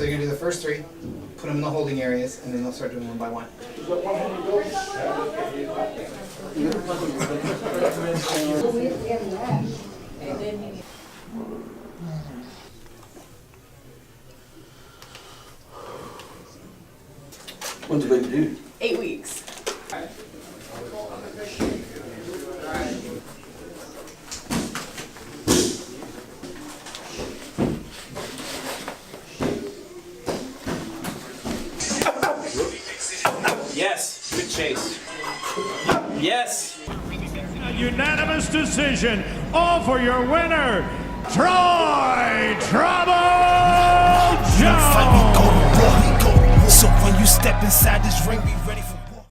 So they're gonna do the first 3, put them in the holding areas, and then they'll start doing one by one. When's the baby due? 8 weeks. Yes, good chase. Yes. A unanimous decision, all for your winner, Troy Trouble Jones. So when you step inside this ring, we